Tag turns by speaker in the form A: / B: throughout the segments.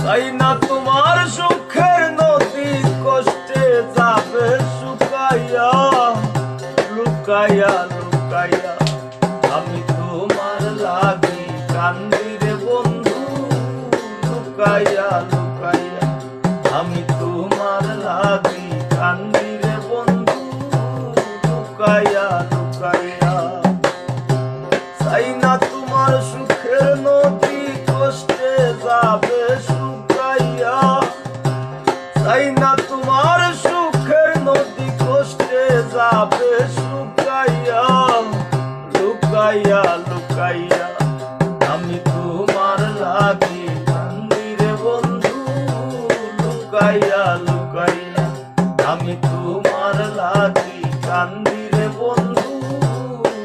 A: তাই না তোমার সুখের নদী কষ্টে যাবে শুকাইয়া লুকাইয়া লুকাইয়া আমি তোমার লাগি কান্দি রে বন্ধু লুকাইয়া লুকাইয়া আমি তোমার লাগি কান্দি রে বন্ধু লুকাইয়া লুকাইয়া তাই না তোমার সুখের নদী কষ্টে যাবে শুকাইয়া তাই না তোমার সুখের নদী কষ্টে যাবে শুকাইয়া লুকাইয়া লুকাইয়া আমি তোমার লাগি কান্দি রে বন্ধু লুকাইয়া লুকাইয়া আমি তোমার লাগি কান্দি রে বন্ধু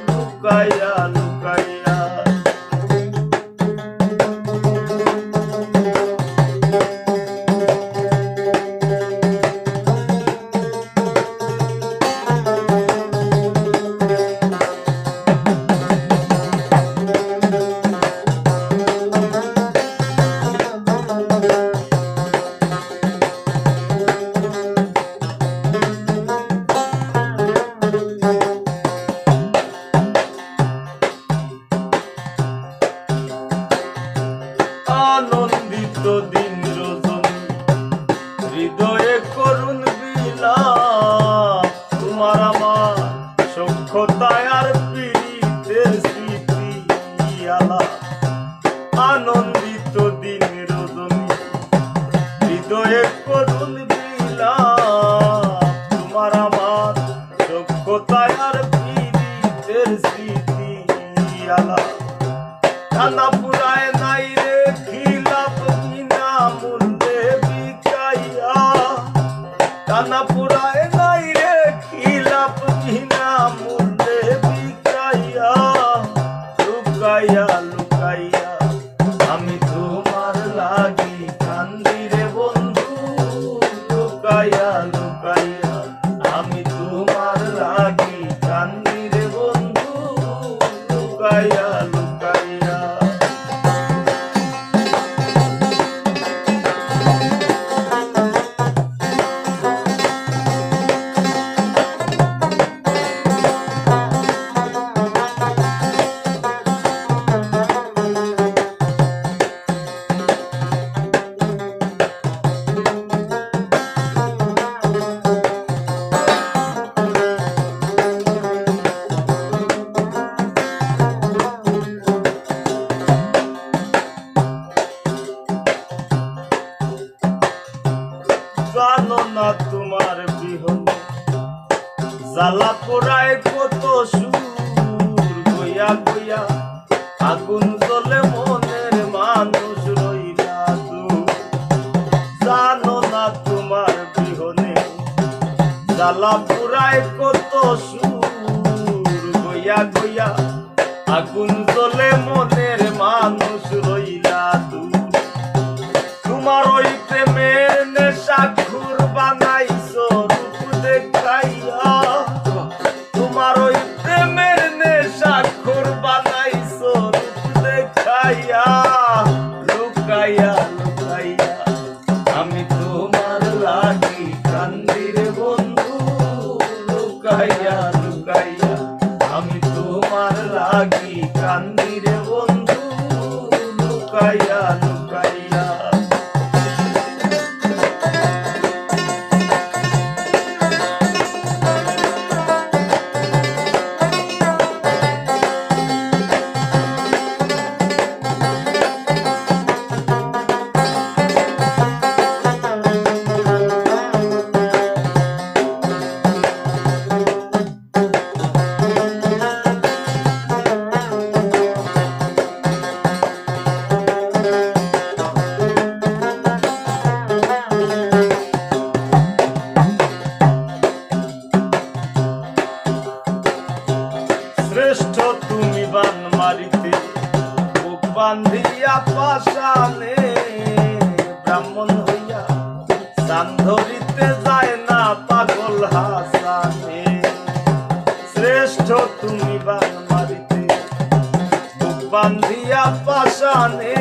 A: লুকাইয়া লুকাইয়া আনন্দিত দিন রজনী হৃদয়ে করুণ বিলাপ তোমার আমার সখ্যতায় আর পীড়িতের স্মৃতি আলাপ আনন্দিত দিন রজনী হৃদয়ে করুণ বিলাপ তোমার আমার সখ্যতায় আর পীড়িতের স্মৃতি আলাপ কানা পুরায় নাই রে খিলাপ বিনা মূল্যে বিকাইয়া কানা পুরায় নাই রে খিলাপ বিনা মূল্যে বিকাইয়া লুকাইয়া লুকাইয়া আমি তোমার লাগি কান্দি রে বন্ধু লুকাইয়া লুকাইয়া আমি তোমার লাগি কান্দি রে বন্ধু লুকাইয়া লুকাইয়া জানো না তোমার বিহনে জ্বালা পোড়ায় কত সুর গইয়া গইয়া আগুন জ্বলে মনের মানুষ রইলা দূর জানো না তোমার বিহনে জ্বালা পোড়ায় কত সুর গইয়া গইয়া আগুন জ্বলে মনের মানুষ রইলা দূর তোমার ওই প্রেমের নেশাখুর বানাইছো রূপ দেখাইয়া তোমার ওই প্রেমের নেশাখুর বানাইছো রূপ দেখাইয়া লুকাইয়া লুকাইয়া আমি তোমার লাগি কান্দি রে বন্ধু লুকাইয়া লুকাইয়া আমি তোমার লাগি কান্দি রে বন্ধু লুকাইয়া লুকাইয়া শ্রেষ্ঠ তুমি বান মারিতে বুক বান্ধিয়া পাশানে ব্রাহ্মণ হইয়া চান ধরিতে যায় না পাগল হাসানে শ্রেষ্ঠ তুমি বান মারিতে বুক বান্ধিয়া পাশানে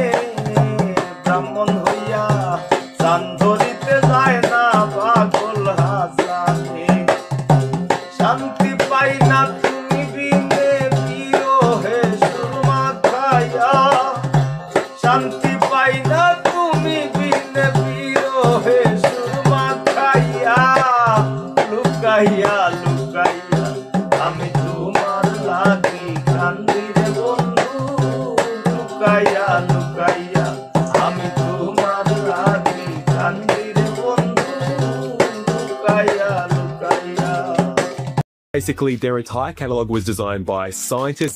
A: ব্রাহ্মণ হইয়া প্রাণ ধরিতে যায় না পাগল হাসানে। শান্তি পাই না তুমি বিনে বিরহে সুরমা খাইয়া, শান্তি পাই না তুমি বিনে বিরহে সুরমা খাইয়া। লুকাইয়া লুকাইয়া আমি তোমার লাগি কান্দি রে বন্ধু, লুকাইয়া লুকাইয়া আমি তোমার লাগি কান্দি রে বন্ধু, লুকাইয়া লুকাইয়া।
B: Basically, their entire catalogue was designed by scientists